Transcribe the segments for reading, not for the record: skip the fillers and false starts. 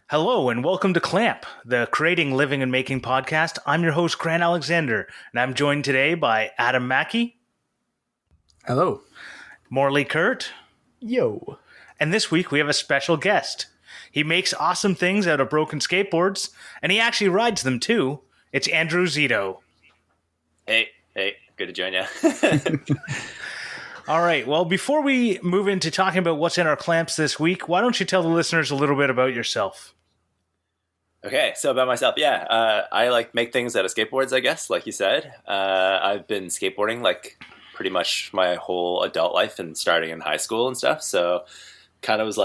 Hello and welcome to Clamp, the Creating, Living, and Making podcast. I'm your host, Grant Alexander, and I'm joined today by Adam Mackey. Hello. Morley Kurt. Yo. And this week we have a special guest. He makes awesome things out of broken skateboards, and he actually rides them too. It's Andrew Szeto. Hey, good to join you. All right, well, before we move into talking about what's in our clamps this week, why don't you tell the listeners a little bit about yourself? Okay, so about myself, I make things out of skateboards, I guess, like you said. I've been skateboarding pretty much my whole adult life and starting in high school and stuff. So kind of was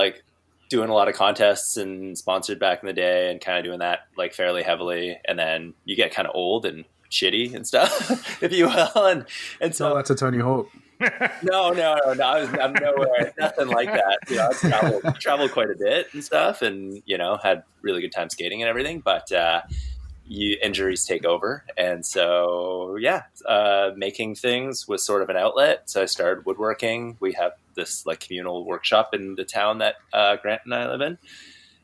doing a lot of contests and sponsored back in the day and kind of doing that fairly heavily. And then you get kind of old and shitty and stuff, if you will. And so that's a Tony Hawk. No. I'm nowhere, nothing like that. I've traveled quite a bit and stuff, and had really good time skating and everything. But injuries take over, and so making things was sort of an outlet. So I started woodworking. We have this communal workshop in the town that Grant and I live in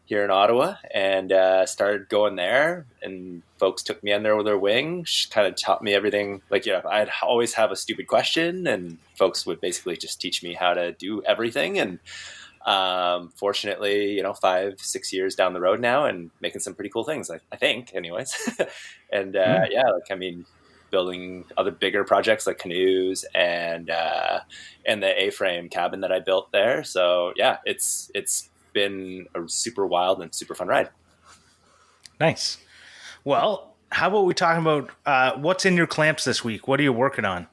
here in Ottawa, and started going there, and folks took me under their wing, kind of taught me everything. I'd always have a stupid question, and folks would basically just teach me how to do everything. And fortunately, 5-6 years down the road now, and making some pretty cool things, I think anyways. And building other bigger projects like canoes and the A-frame cabin that I built there. So yeah, it's been a super wild and super fun ride. Nice. Well, how about we talk about what's in your clamps this week? What are you working on?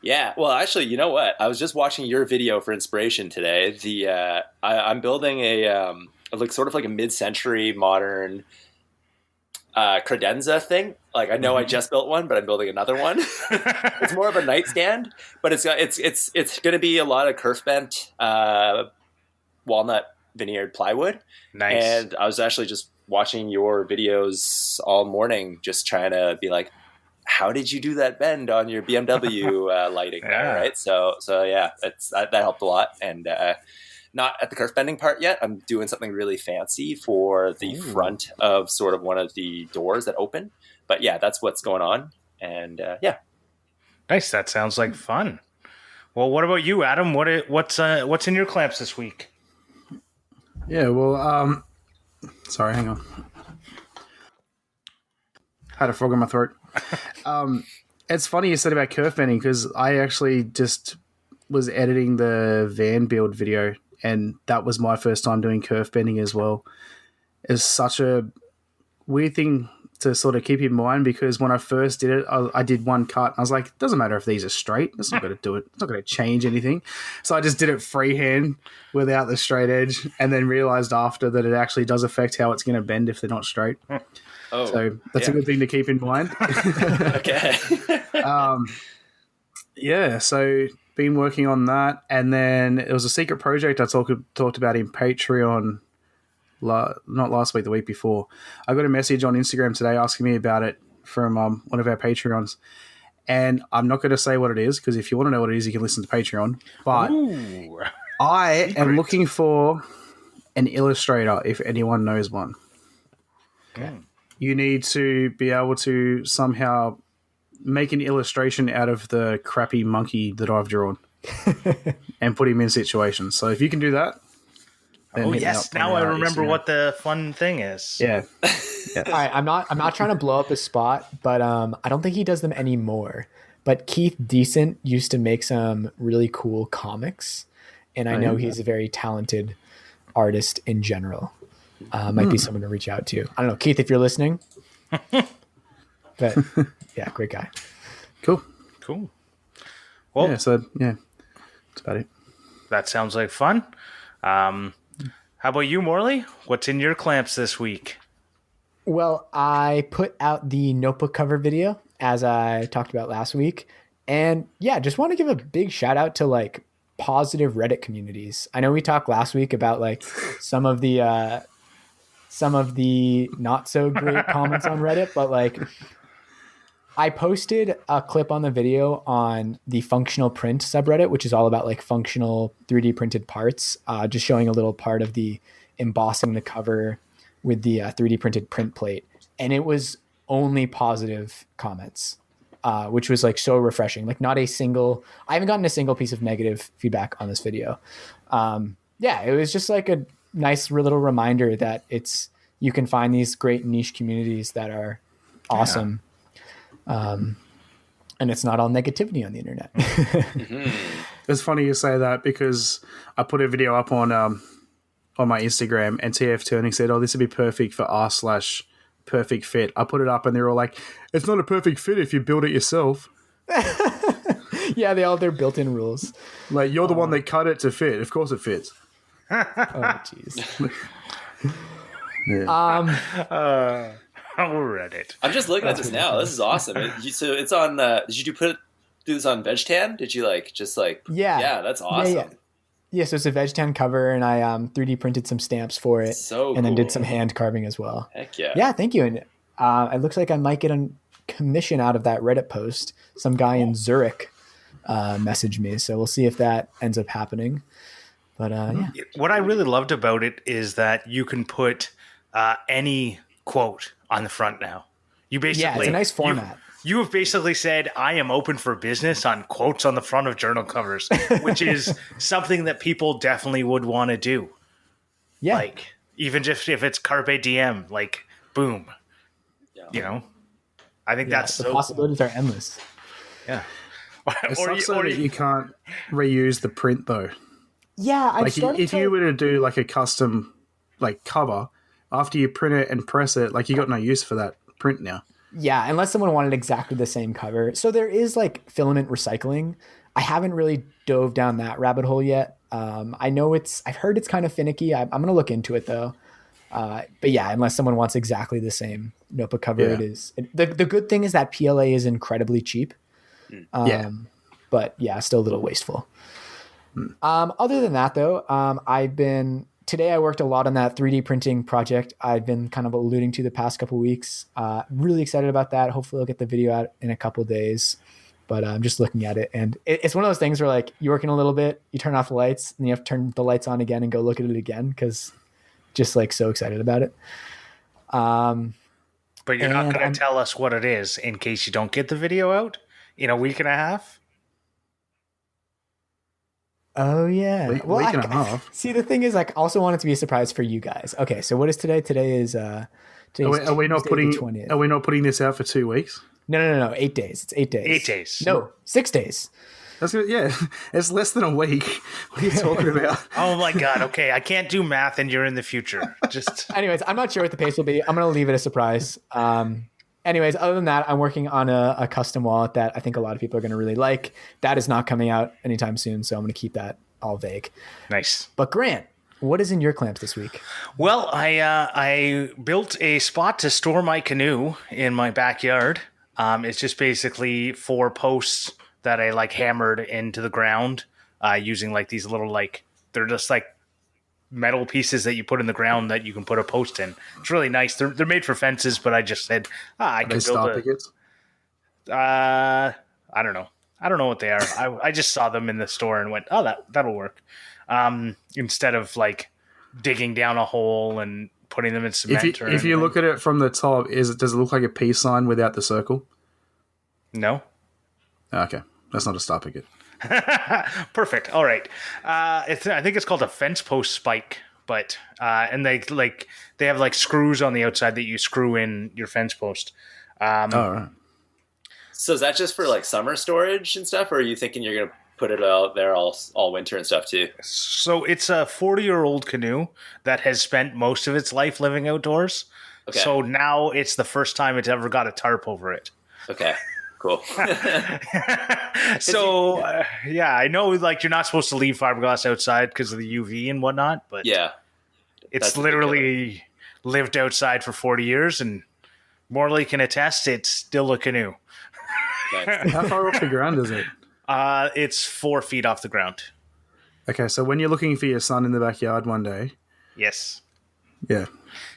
Yeah, well, actually, you know what? I was just watching your video for inspiration today. I'm building a sort of a mid-century modern credenza thing. I know I just built one, but I'm building another one. It's more of a nightstand, but it's going to be a lot of kerf bent walnut veneered plywood. Nice. And I was actually just watching your videos all morning, just trying to be how did you do that bend on your BMW lighting there, right? So yeah, that helped a lot. And not at the kerf bending part yet. I'm doing something really fancy for the front of sort of one of the doors that open. But yeah, that's what's going on. And yeah. Nice. That sounds like fun. Well, what about you, Adam? What's in your clamps this week? Yeah, well, sorry, hang on. Had a frog in my throat. It's funny you said about kerf bending, because I actually just was editing the van build video, and that was my first time doing kerf bending as well. It's such a weird thing to sort of keep in mind, because when I first did it, I did one cut. I was like, it doesn't matter if these are straight. It's not going to do it. It's not going to change anything. So I just did it freehand without the straight edge, and then realized after that it actually does affect how it's going to bend if they're not straight. Oh, so that's a good thing to keep in mind. Okay. So been working on that. And then it was a secret project I talked about in Patreon not last week, the week before. I got a message on Instagram today asking me about it from one of our Patreons, and I'm not going to say what it is, because if you want to know what it is, you can listen to Patreon. But I am looking for an illustrator, if anyone knows one. Okay. You need to be able to somehow make an illustration out of the crappy monkey that I've drawn and put him in situations. So if you can do that, oh yes, now I remember what the fun thing is. Yeah. All right, I'm not trying to blow up his spot, but I don't think he does them anymore. But Keith Decent used to make some really cool comics, and I know he's a very talented artist in general. Might be someone to reach out to. I don't know, Keith, if you're listening. But yeah, great guy. Cool. Well, that's about it. That sounds like fun. How about you, Morley? What's in your clamps this week? Well, I put out the notebook cover video, as I talked about last week. And yeah, just want to give a big shout out to positive Reddit communities. I know we talked last week about some of the not so great comments on Reddit, but I posted a clip on the video on the functional print subreddit, which is all about like functional 3D printed parts, just showing a little part of the embossing the cover with the 3D printed print plate. And it was only positive comments, which was like so refreshing. Like I haven't gotten a single piece of negative feedback on this video. It was just like a nice little reminder that you can find these great niche communities that are awesome. And it's not all negativity on the internet. It's funny you say that because I put a video up on my Instagram and TF Turning said, "Oh, this would be perfect for r/perfect fit." I put it up and they're all like, "It's not a perfect fit if you build it yourself." Yeah, they all have their built-in rules. Like, you're the one that cut it to fit. Of course it fits. Oh, jeez. Reddit. I'm just looking at this now. This is awesome. So it's on. Did you do this on VegTan? Did you Yeah, that's awesome. Yeah, so it's a VegTan cover, and I 3D printed some stamps for it, and then did some hand carving as well. Heck yeah! Yeah, thank you. And it looks like I might get a commission out of that Reddit post. Some guy in Zurich messaged me, so we'll see if that ends up happening. But yeah, what I really loved about it is that you can put any quote on the front now. You basically, it's a nice format. You have basically said, "I am open for business" on quotes on the front of journal covers, which is something that people definitely would want to do. Yeah. Like, even just if it's Carpe Diem, like, boom. Yeah. You know? I think that's the so possibilities are endless. Yeah. It sucks that you can't reuse the print, though. Yeah, if you were to do like a custom like cover, after you print it and press it, like, you got no use for that print now. Yeah, unless someone wanted exactly the same cover. So there is like filament recycling. I haven't really dove down that rabbit hole yet. I know I've heard it's kind of finicky. I'm going to look into it though. But yeah, unless someone wants exactly the same notebook cover, it is. The good thing is that PLA is incredibly cheap. But yeah, still a little wasteful. Other than that though, today I worked a lot on that 3D printing project I've been kind of alluding to the past couple weeks. Really excited about that. Hopefully I'll get the video out in a couple days, but I'm just looking at it. And it's one of those things where like you work in a little bit, you turn off the lights and you have to turn the lights on again and go look at it again. Cause just like so excited about it. But you're not going to tell us what it is in case you don't get the video out in a week and a half? Oh yeah. Week and a half. See, the thing is, like, also want it to be a surprise for you guys. Okay, so what is today? Today is are we not putting this out for 2 weeks? No. 8 days. It's 8 days. 8 days. No, 6 days. That's good. Yeah, it's less than a week. What are you talking about? Oh my god. Okay, I can't do math, and you're in the future. Just. Anyways, I'm not sure what the pace will be. I'm gonna leave it a surprise. Anyways, other than that, I'm working on a custom wallet that I think a lot of people are going to really like. That is not coming out anytime soon, so I'm going to keep that all vague. Nice. But Grant, what is in your clamps this week? Well, I built a spot to store my canoe in my backyard. It's just basically 4 posts that I like hammered into the ground using like these little they're just like metal pieces that you put in the ground that you can put a post in. It's really nice. They're made for fences, but I just said I can build I don't know. I don't know what they are. I just saw them in the store and went, oh, that'll work. Instead of like digging down a hole and putting them in cement. If you look at it from the top, does it look like a peace sign without the circle? No. Okay, that's not a stop picket. Perfect. All right. I think it's called a fence post spike, but and they have like screws on the outside that you screw in your fence post. All right. So is that just for like summer storage and stuff, or are you thinking you're gonna put it out there all winter and stuff too? So it's a 40-year-old canoe that has spent most of its life living outdoors. Okay. So now it's the first time it's ever got a tarp over it. Okay. Cool. So, I know like you're not supposed to leave fiberglass outside because of the UV and whatnot, but yeah, it's literally lived outside for 40 years, and Morley can attest it's still a canoe. Nice. How far off the ground is it? It's 4 feet off the ground. Okay, so when you're looking for your son in the backyard one day, yes, Yeah.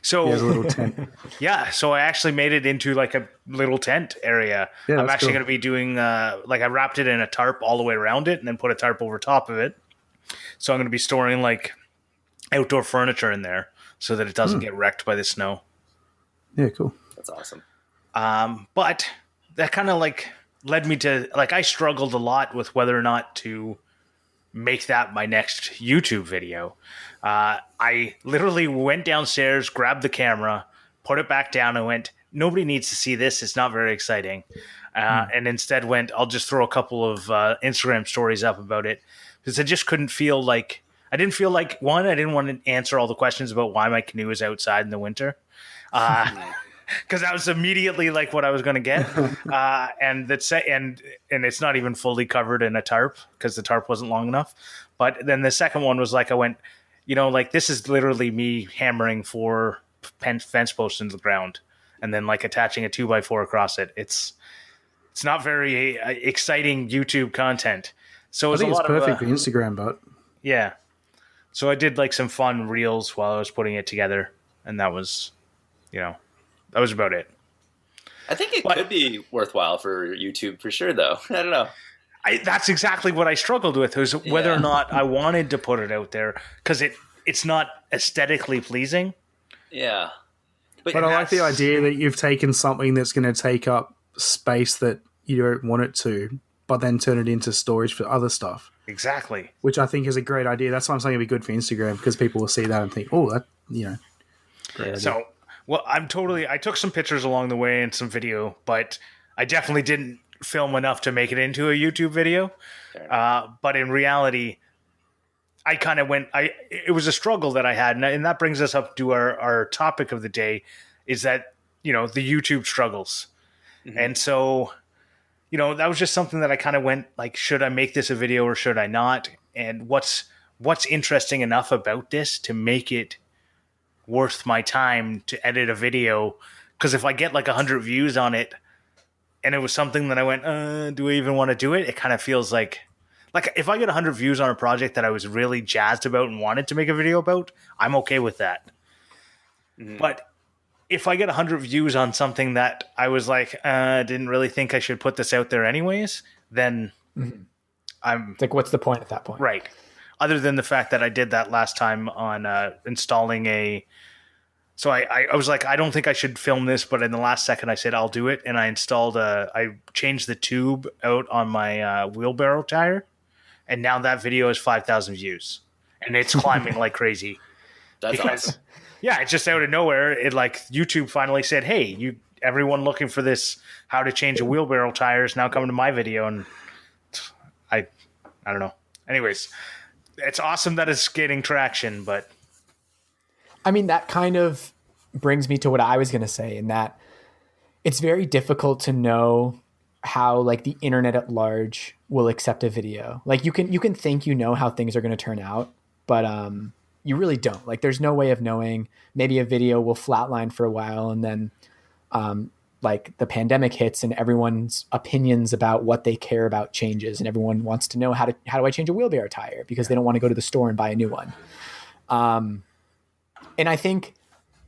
So He has a little tent. yeah, so I actually made it into like a little tent area. Yeah, I'm that's actually cool. going to be doing like I wrapped it in a tarp all the way around it and then put a tarp over top of it. So I'm going to be storing like outdoor furniture in there so that it doesn't get wrecked by the snow. Yeah, cool. That's awesome. But that kind of like led me to like I struggled a lot with whether or not to make that my next YouTube video. I literally went downstairs, grabbed the camera, put it back down, and went, nobody needs to see this. It's not very exciting. And instead went, I'll just throw a couple of Instagram stories up about it because I just couldn't feel like, I didn't feel like, one, I didn't want to answer all the questions about why my canoe is outside in the winter. Because that was immediately like what I was going to get, and it's not even fully covered in a tarp because the tarp wasn't long enough. But then the second one was like I went, like this is literally me hammering 4 fence posts into the ground and then like attaching a 2x4 across it. It's not very exciting YouTube content. So I think it's perfect for of Instagram, but yeah. So I did like some fun reels while I was putting it together, and that was, that was about it. I think it could be worthwhile for YouTube for sure, though. I don't know. That's exactly what I struggled with, was whether or not I wanted to put it out there because it's not aesthetically pleasing. Yeah. But I like the idea that you've taken something that's going to take up space that you don't want it to, but then turn it into storage for other stuff. Exactly. Which I think is a great idea. That's why I'm saying it'd be good for Instagram because people will see that and think, oh, that, great idea. So, well, I took some pictures along the way and some video, but I definitely didn't film enough to make it into a YouTube video. But in reality, I kind of it was a struggle that I had. And that brings us up to our topic of the day is that, the YouTube struggles. Mm-hmm. And so, that was just something that I kind of went like, should I make this a video or should I not? And what's interesting enough about this to make it worth my time to edit a video? Because if I get like 100 views on it and it was something that I went, do I even want to do it? It kind of feels like if I get 100 views on a project that I was really jazzed about and wanted to make a video about, I'm okay with that. Mm-hmm. But if I get 100 views on something that I was like, didn't really think I should put this out there anyways, then I'm... It's like, what's the point at that point? Right. Other than the fact that I did that last time on installing a... So I was like, I don't think I should film this, but in the last second I said, I'll do it. And I I changed the tube out on my wheelbarrow tire. And now that video has 5,000 views. And it's climbing like crazy. That's awesome. Yeah, it's just out of nowhere. It like YouTube finally said, hey, everyone looking for this, how to change a wheelbarrow tire is now coming to my video. And I don't know. Anyways, it's awesome that it's getting traction, but... I mean, that kind of brings me to what I was going to say, in that it's very difficult to know how like the internet at large will accept a video. Like you can think how things are going to turn out, but you really don't. Like there's no way of knowing. Maybe a video will flatline for a while, and then like the pandemic hits and everyone's opinions about what they care about changes, and everyone wants to know how do I change a wheelbarrow tire because they don't want to go to the store and buy a new one. And I think,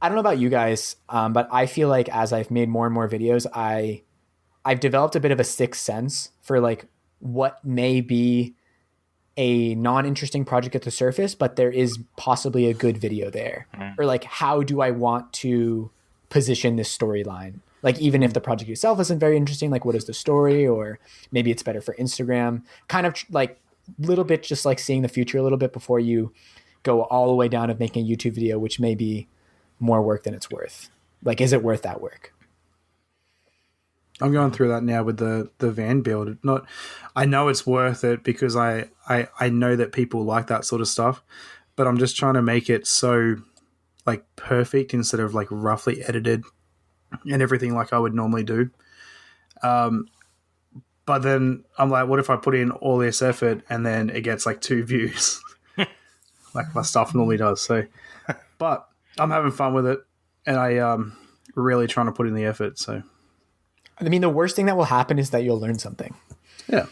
I don't know about you guys, but I feel like as I've made more and more videos, I've developed a bit of a sixth sense for like what may be a non-interesting project at the surface, but there is possibly a good video there. Or like, how do I want to position this storyline? Like, even if the project itself isn't very interesting, like what is the story? Or maybe it's better for Instagram. Kind of like a little bit just like seeing the future a little bit before you go all the way down of making a YouTube video, which may be more work than it's worth. Like, is it worth that work? I'm going through that now with the van build. I know it's worth it because I know that people like that sort of stuff, but I'm just trying to make it so like perfect instead of like roughly edited and everything like I would normally do. But then I'm like, what if I put in all this effort and then it gets like 2 views, like my stuff normally does. So, but I'm having fun with it, and I really trying to put in the effort. So. I mean, the worst thing that will happen is that you'll learn something. Yeah.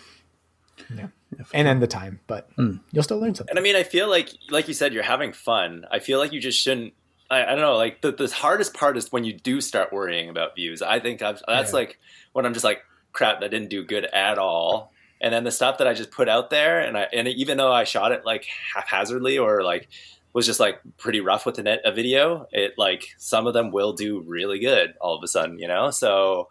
And then the time, but you'll still learn something. And I mean, I feel like you said, you're having fun. I feel like you just shouldn't I don't know, like the hardest part is when you do start worrying about views. I think that's like when I'm just like, crap, that didn't do good at all. And then the stuff that I just put out there, and even though I shot it like haphazardly or like was just like pretty rough with a video, it like some of them will do really good all of a sudden, you know? So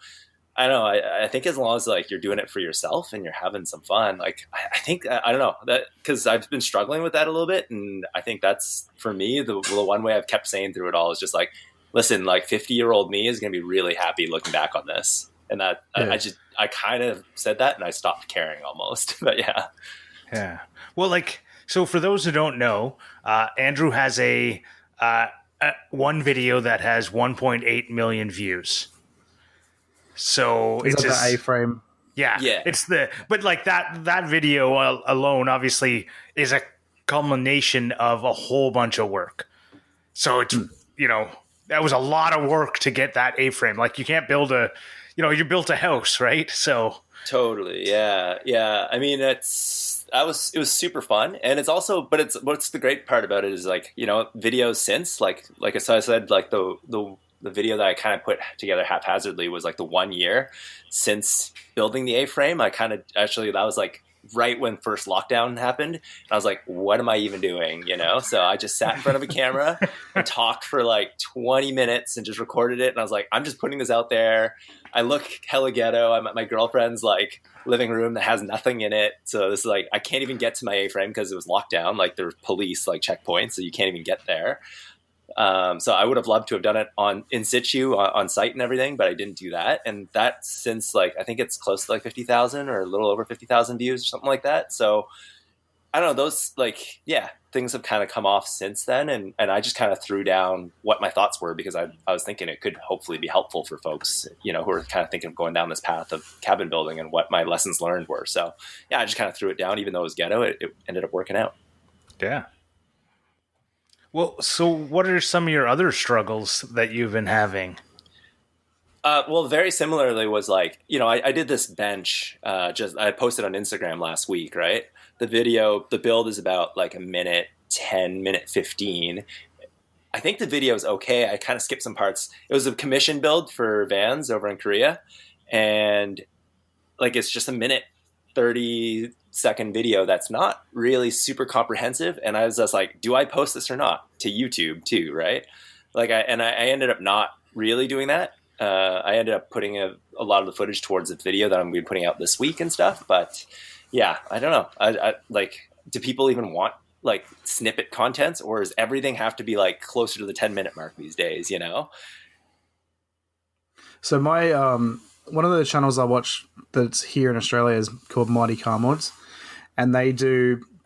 I don't know. I think as long as like you're doing it for yourself and you're having some fun, like I think I don't know that, because I've been struggling with that a little bit, and I think that's for me the one way I've kept saying through it all is just like, listen, like 50-year-old me is going to be really happy looking back on this, and that I kind of said that and I stopped caring almost, but yeah. Well, like, so for those who don't know, Andrew has a one video that has 1.8 million views. So Is it's that the A-frame? Yeah. It's but like that video alone obviously is a culmination of a whole bunch of work. So it's, that was a lot of work to get that A-frame. Like you can't build you built a house, right? So totally. Yeah. I mean, it was super fun. And it's also, but what's the great part about it is like, videos since like I said, like the video that I kind of put together haphazardly was like the 1 year since building the A-frame. I kind of that was like right when first lockdown happened. And I was like, what am I even doing? So I just sat in front of a camera and talked for like 20 minutes and just recorded it. And I was like, I'm just putting this out there. I look hella ghetto. I'm at my girlfriend's like living room that has nothing in it. So this is like, I can't even get to my A-frame because it was locked down. Like there's police like checkpoints, so you can't even get there. So I would have loved to have done it in situ on site and everything, but I didn't do that. And that since like, I think it's close to like 50,000 or a little over 50,000 views or something like that. So I don't know, those like, things have kind of come off since then. And I just kind of threw down what my thoughts were because I was thinking it could hopefully be helpful for folks, who are kind of thinking of going down this path of cabin building and what my lessons learned were. So I just kind of threw it down, even though it was ghetto, it ended up working out. Yeah. Well, so what are some of your other struggles that you've been having? Well, very similarly was like, I did this bench, I posted on Instagram last week, right? The build is about like a minute 10, minute 15. I think the video is okay. I kind of skipped some parts. It was a commission build for Vans over in Korea. And like, it's just a minute 30-second video that's not really super comprehensive. And I was just like, do I post this or not to YouTube too, right? Like I ended up not really doing that. I ended up putting a lot of the footage towards the video that I'm going to be putting out this week and stuff. But I don't know. I like, do people even want like snippet content, or does everything have to be like closer to the 10-minute mark these days, So my one of the channels I watch that's here in Australia is called Mighty Car Mods, and they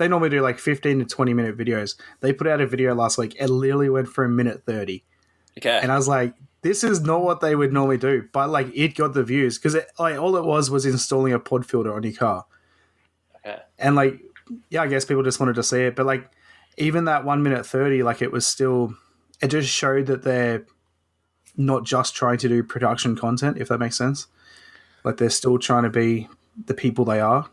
normally do like 15 to 20 minute videos. They put out a video last week. It literally went for a minute 30. Okay. And I was like, this is not what they would normally do, but like it got the views because all it was installing a pod filter on your car. Okay. And like, I guess people just wanted to see it, but like even that 1 minute 30, like it just showed that they're not just trying to do production content, if that makes sense. Like they're still trying to be the people they are.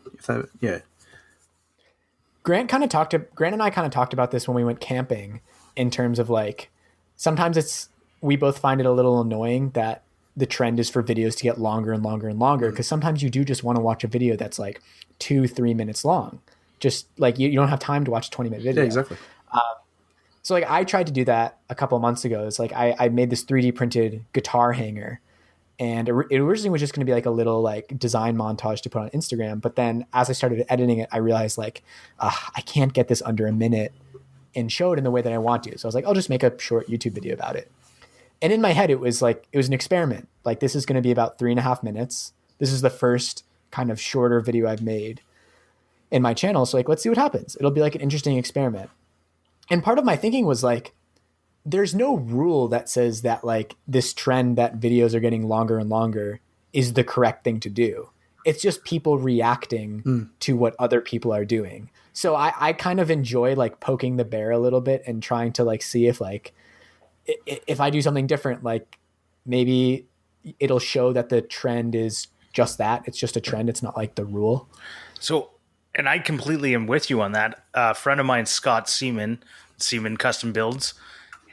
Grant and I kind of talked about this when we went camping, in terms of like, sometimes we both find it a little annoying that the trend is for videos to get longer and longer and longer. Cause sometimes you do just want to watch a video that's like 2-3 minutes long. Just like you don't have time to watch a 20-minute video. Yeah, exactly. So like I tried to do that a couple of months ago. It's like I made this 3D printed guitar hanger, and it originally was just going to be like a little like design montage to put on Instagram. But then as I started editing it, I realized like I can't get this under a minute and show it in the way that I want to. So I was like, I'll just make a short YouTube video about it. And in my head, it was an experiment. Like this is going to be about 3.5 minutes. This is the first kind of shorter video I've made in my channel. So like, let's see what happens. It'll be like an interesting experiment. And part of my thinking was like, there's no rule that says that like this trend that videos are getting longer and longer is the correct thing to do. It's just people reacting to what other people are doing. So I kind of enjoy like poking the bear a little bit and trying to like see if like, if I do something different, like maybe it'll show that the trend is just that. It's just a trend. It's not like the rule. So, and I completely am with you on that. A friend of mine, Scott Seaman Custom Builds,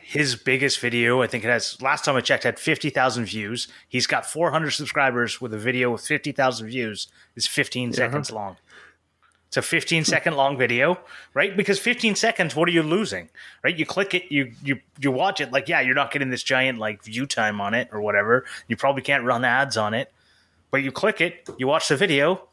his biggest video, I think it has, last time I checked, had 50,000 views. He's got 400 subscribers with a video with 50,000 views. It's 15 seconds long. It's a 15-second long video, right? Because 15 seconds, what are you losing, right? You click it, you watch it. Like, yeah, you're not getting this giant like view time on it or whatever. You probably can't run ads on it, but you click it, you watch the video.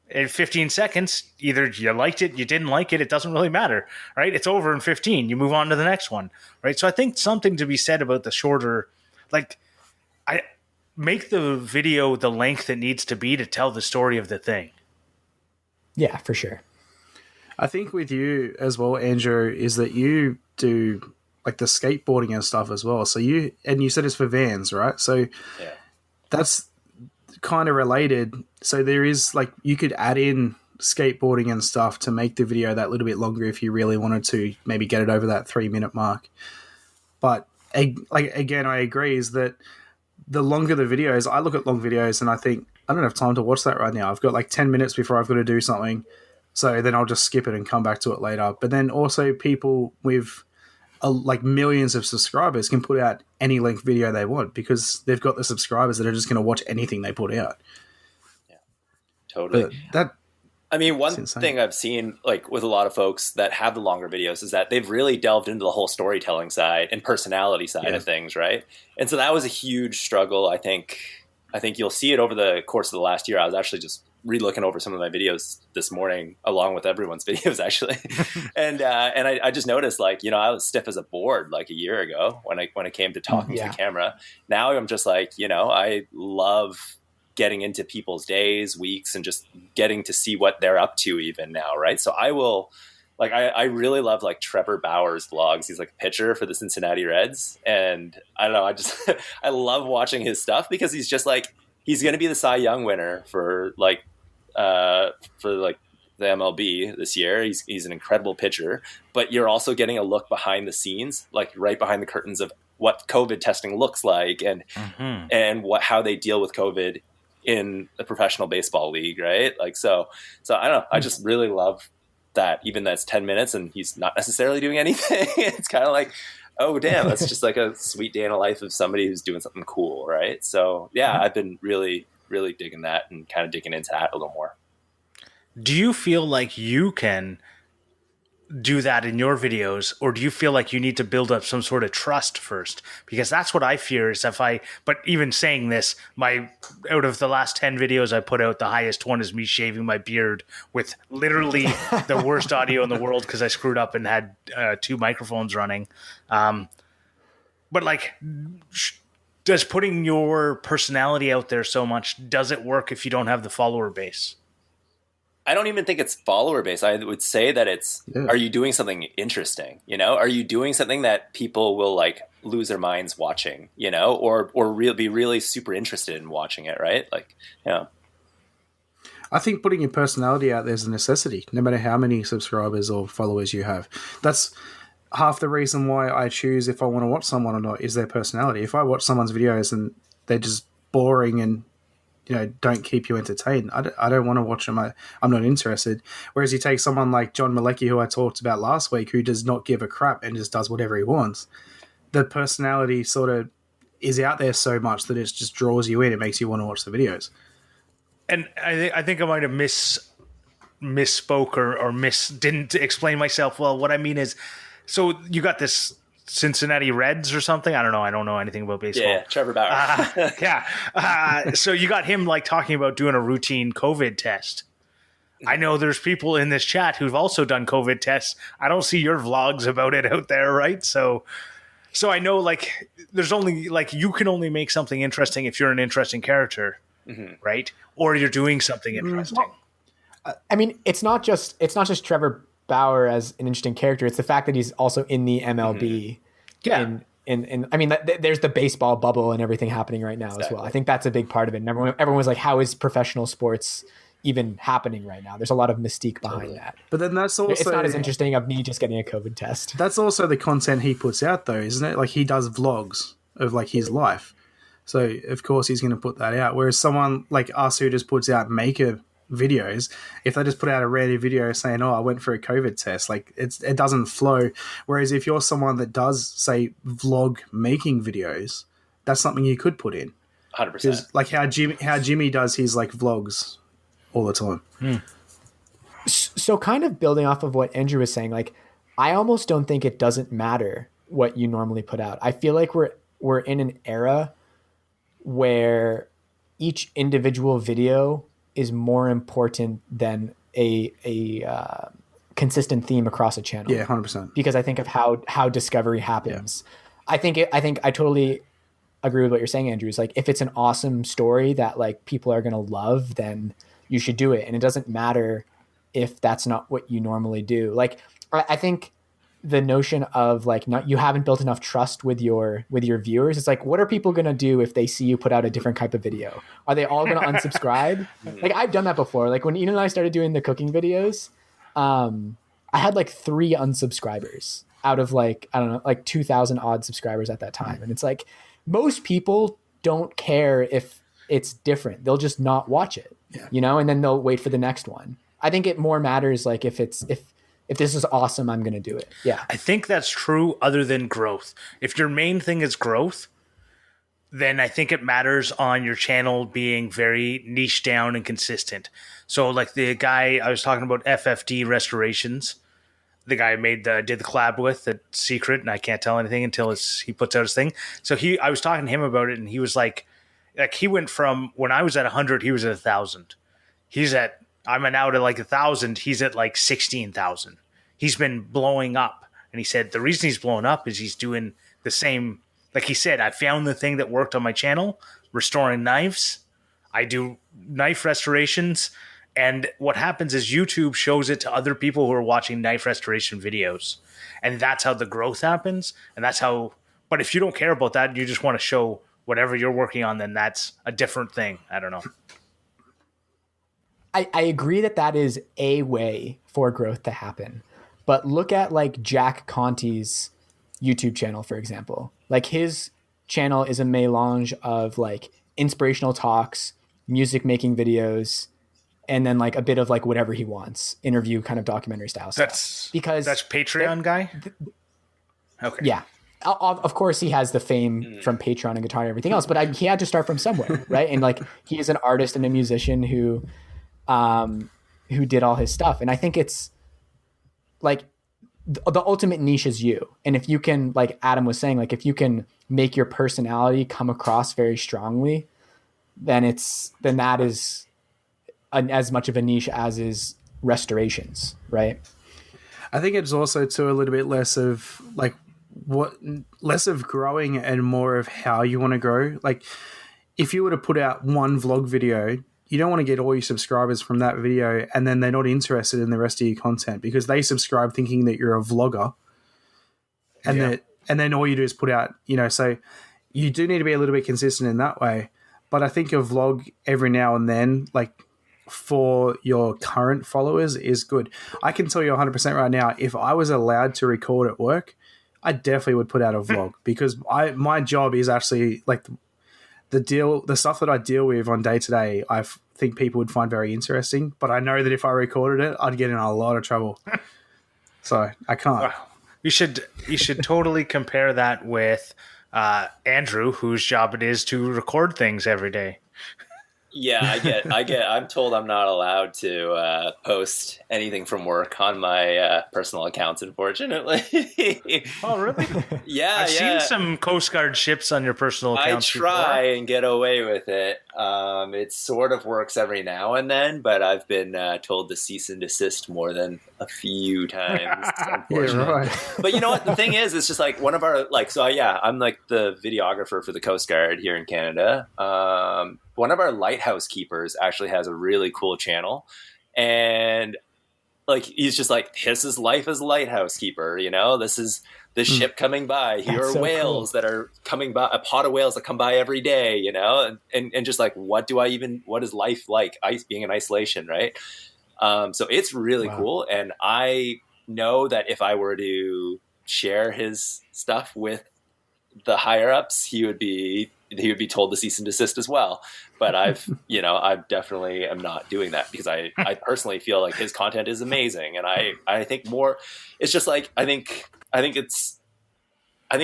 In 15 seconds, either you liked it, you didn't like it, it doesn't really matter, right? It's over in 15. You move on to the next one, right? So I think something to be said about the shorter, like, I make the video the length it needs to be to tell the story of the thing. Yeah, for sure. I think with you as well, Andrew, is that you do like the skateboarding and stuff as well. So you said it's for vans, right? So that's kind of related. So there is like, you could add in skateboarding and stuff to make the video that little bit longer if you really wanted to maybe get it over that 3-minute mark. But like, again, I agree is that the longer the videos, I look at long videos and I think, I don't have time to watch that right now. I've got like 10 minutes before I've got to do something. So then I'll just skip it and come back to it later. But then also people with like millions of subscribers can put out any length video they want because they've got the subscribers that are just going to watch anything they put out. Yeah, totally. I mean, one insane. thing I've seen like with a lot of folks that have the longer videos is that they've really delved into the whole storytelling side and personality side of things, right? And so that was a huge struggle. I think you'll see it over the course of the last year. I was actually just re-looking over some of my videos this morning, along with everyone's videos, actually. and I just noticed, like, you know, I was stiff as a board like a year ago when it came to talking to the camera. Now I'm just like, you know, I love getting into people's days, weeks, and just getting to see what they're up to even now, right? So I will, like, I really love like Trevor Bauer's vlogs. He's like a pitcher for the Cincinnati Reds, and I don't know, I just I love watching his stuff because he's just like, he's going to be the Cy Young winner for the MLB this year. He's an incredible pitcher, but you're also getting a look behind the scenes, like right behind the curtains of what COVID testing looks like and how they deal with COVID in the professional baseball league, right? Like, so I don't know. I just really love that, even that's 10 minutes and he's not necessarily doing anything. It's kind of like, oh, damn, that's just like a sweet day in the life of somebody who's doing something cool, right? So, yeah, I've been really, really digging that and kind of digging into that a little more. Do you feel like you can do that in your videos, or do you feel like you need to build up some sort of trust first? Because that's what I fear is but even saying this, out of the last 10 videos I put out, the highest one is me shaving my beard with literally the worst audio in the world because I screwed up and had 2 microphones running. But like, does putting your personality out there so much, does it work if you don't have the follower base? I don't even think it's follower based. I would say that it's, are you doing something interesting? You know, are you doing something that people will like lose their minds watching, you know, or be really super interested in watching it, right? Like, you know. I think putting your personality out there is a necessity, no matter how many subscribers or followers you have. That's half the reason why I choose if I want to watch someone or not is their personality. If I watch someone's videos and they're just boring and, you know, don't keep you entertained, I don't want to watch them. I'm not interested. Whereas you take someone like John Malecki, who I talked about last week, who does not give a crap and just does whatever he wants. The personality sort of is out there so much that it just draws you in. It makes you want to watch the videos. And I think I might have misspoke or didn't explain myself well. What I mean is, so you got this Cincinnati Reds or something. I don't know anything about baseball. Yeah, Trevor Bauer. So you got him like talking about doing a routine COVID test. I know there's people in this chat who've also done COVID tests. I don't see your vlogs about it out there, right? So I know like there's only like you can only make something interesting if you're an interesting character, right? Or you're doing something interesting. I mean, it's not just Trevor Bauer as an interesting character. It's the fact that he's also in the MLB. Yeah. And I mean, there's the baseball bubble and everything happening right now as well. I think that's a big part of it. And everyone was like, how is professional sports even happening right now? There's a lot of mystique behind that. But then that's also... It's not as interesting of me just getting a COVID test. That's also the content he puts out though, isn't it? Like he does vlogs of like his life. So of course he's going to put that out. Whereas someone like us who just puts out makeup videos. If they just put out a random video saying, "Oh, I went for a COVID test," like it doesn't flow. Whereas if you're someone that does say vlog making videos, that's something you could put in. 100%. Like how Jimmy does his like vlogs all the time. So kind of building off of what Andrew was saying, like I almost don't think it doesn't matter what you normally put out. I feel like we're in an era where each individual video is more important than a consistent theme across a channel. Yeah, 100%. Because I think of how discovery happens. Yeah. I think I totally agree with what you're saying, Andrew. It's like if it's an awesome story that like people are gonna love, then you should do it. And it doesn't matter if that's not what you normally do. Like I think the notion of like you haven't built enough trust with your viewers. It's like, what are people going to do if they see you put out a different type of video? Are they all going to unsubscribe? Like I've done that before. Like when Ian and I started doing the cooking videos, I had like 3 unsubscribers out of like, I don't know, like 2,000 odd subscribers at that time. And it's like, most people don't care if it's different. They'll just not watch it, you know, and then they'll wait for the next one. I think it more matters like if this is awesome, I'm going to do it. Yeah. I think that's true other than growth. If your main thing is growth, then I think it matters on your channel being very niche down and consistent. So like the guy I was talking about, FFD Restorations, the guy did the collab with the secret, and I can't tell anything until he puts out his thing. So I was talking to him about it, and he was like he went from when I was at 100, he was at 1,000. I'm now at like 1,000. He's at like 16,000. He's been blowing up. And he said the reason he's blowing up is he's doing the same. Like he said, I found the thing that worked on my channel, restoring knives. I do knife restorations. And what happens is YouTube shows it to other people who are watching knife restoration videos. And that's how the growth happens. And that's how, but if you don't care about that, you just want to show whatever you're working on, then that's a different thing. I don't know. I agree that is a way for growth to happen. But look at like Jack Conti's YouTube channel, for example. Like his channel is a melange of like inspirational talks, music making videos, and then like a bit of like whatever he wants, interview kind of documentary style stuff. That's Patreon guy? Okay. Yeah. Of course, he has the fame from Patreon and guitar and everything else, but he had to start from somewhere, right? And like he is an artist and a musician who did all his stuff. And I think it's like the ultimate niche is you. And if you can, like Adam was saying, like if you can make your personality come across very strongly, then that is as much of a niche as is restorations, right? I think it's also too a little bit less of growing and more of how you want to grow. Like if you were to put out one vlog video, you don't want to get all your subscribers from that video and then they're not interested in the rest of your content because they subscribe thinking that you're a vlogger. And then all you do is put out, so you do need to be a little bit consistent in that way. But I think a vlog every now and then, like for your current followers is good. I can tell you 100% right now, if I was allowed to record at work, I definitely would put out a vlog because my job is actually like the stuff that I deal with on day to day, I think people would find very interesting. But I know that if I recorded it, I'd get in a lot of trouble. So I can't. Wow. You should totally compare that with Andrew, whose job it is to record things every day. Yeah, I'm told I'm not allowed to post anything from work on my personal accounts, unfortunately. Oh, really? Yeah, I've seen some Coast Guard ships on your personal accounts. I try and get away with it. It sort of works every now and then, but I've been told to cease and desist more than a few times, unfortunately. Yeah, right. But you know what? The thing is, it's just like one of our, I'm like the videographer for the Coast Guard here in Canada. One of our lighthouse keepers actually has a really cool channel, and like he's just like, this is life as a lighthouse keeper, this is the ship coming by. Here are whales that are coming by, a pod of whales that come by every day, and just like, what is life like being in isolation, right? So it's really cool, and I know that if I were to share his stuff with the higher ups, he would be told to cease and desist as well. But I've definitely am not doing that because I personally feel like his content is amazing. And I think more, it's just like, I think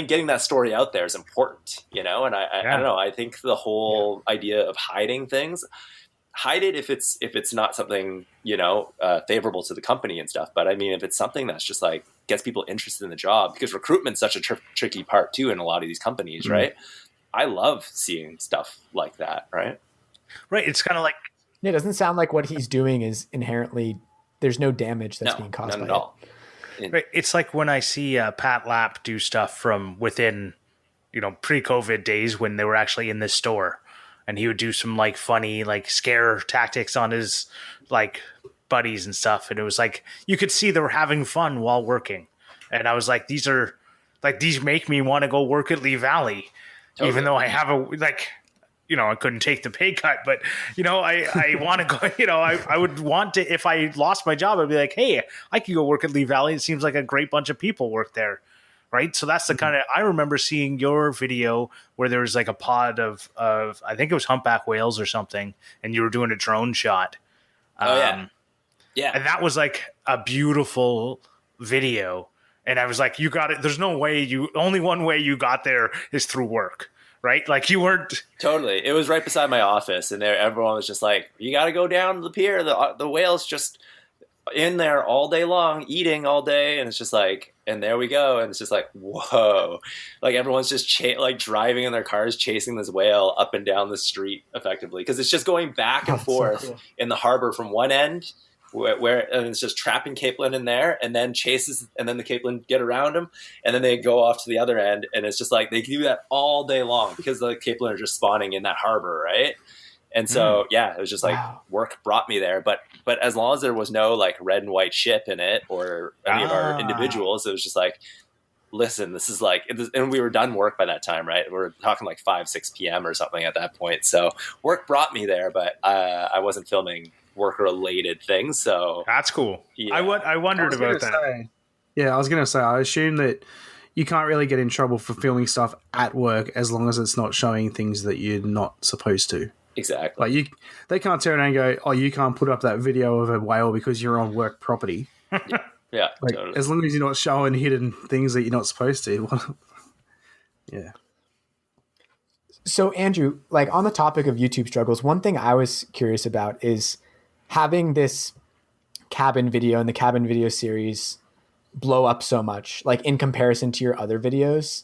getting that story out there is important, and I don't know. I think the whole idea of hiding things, hide it if it's not something, favorable to the company and stuff. But I mean, if it's something that's just like gets people interested in the job, because recruitment's such a tricky part too in a lot of these companies, right? I love seeing stuff like that, right? Right. It's kind of like, it doesn't sound like what he's doing is inherently, there's no damage that's being caused by at all. Right. It's like when I see Pat Lapp do stuff from within, pre-COVID days when they were actually in this store, and he would do some like funny, like scare tactics on his like buddies and stuff. And it was like, you could see they were having fun while working. And I was like, these make me want to go work at Lee Valley, even though I have I couldn't take the pay cut, but I want to go, I would want to, if I lost my job, I'd be like, hey, I could go work at Lee Valley. It seems like a great bunch of people work there. Right. So that's the kind of, I remember seeing your video where there was like a pod of, I think it was humpback whales or something, and you were doing a drone shot. Yeah. And that was like a beautiful video. And I was like, you got it. There's no way only one way you got there is through work. Right? Like you weren't totally. It was right beside my office, and there everyone was just like, "You got to go down to the pier. The whale's just in there all day long, eating all day." And it's just like, and there we go. And it's just like, whoa! Like everyone's just driving in their cars, chasing this whale up and down the street, effectively, because it's just going back and forth so cool. in the harbor from one end. Where and it's just trapping capelin in there, and then chases, and then the capelin get around them, and then they go off to the other end, and it's just like they do that all day long because the capelin are just spawning in that harbor, right? And so it was just like work brought me there, but as long as there was no like red and white ship in it or any of our individuals, it was just like, listen, this is like, and we were done work by that time, right? We were talking like 5-6 p.m. or something at that point. So work brought me there, but I wasn't filming work-related things, so that's cool. Yeah. I wondered about that. I was going to say, I assume that you can't really get in trouble for filming stuff at work as long as it's not showing things that you're not supposed to. Exactly. Like they can't turn around and go, "Oh, you can't put up that video of a whale because you're on work property." Yeah, like, totally. As long as you're not showing hidden things that you're not supposed to. Yeah. So Andrew, like on the topic of YouTube struggles, one thing I was curious about is having this cabin video and the cabin video series blow up so much, like in comparison to your other videos.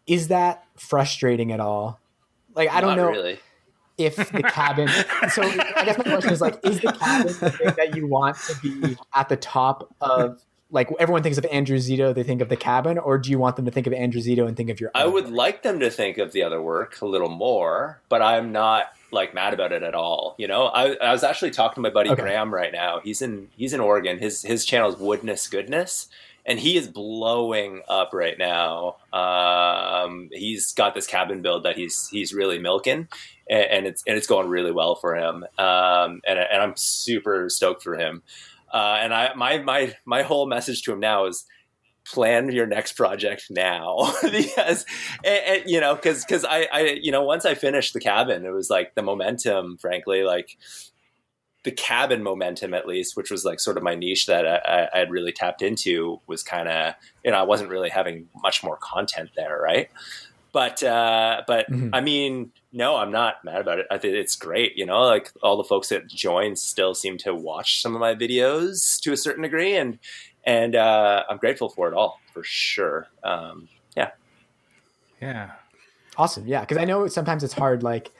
Is that frustrating at all? Like, I don't know really. If the cabin, so I guess my question is like, is the cabin the thing that you want to be at the top of, like everyone thinks of Andrew Szeto, they think of the cabin, or do you want them to think of Andrew Szeto and think of your I would work? like them to think of the other work a little more, but I'm not like mad about it at all. I was actually talking to my buddy Graham right now. He's in Oregon. His channel is Woodness Goodness, and he is blowing up right now. He's got this cabin build that he's really milking, and it's going really well for him. And I'm super stoked for him. And my whole message to him now is, plan your next project now, because because I once I finished the cabin, it was like the momentum, frankly, like the cabin momentum, at least, which was like sort of my niche that I had really tapped into, was kind of, I wasn't really having much more content there, right? But I mean, no, I'm not mad about it. I think it's great. Like all the folks that joined still seem to watch some of my videos to a certain degree, and I'm grateful for it all, for sure. Yeah. Awesome. Yeah. Cause I know sometimes it's hard. Like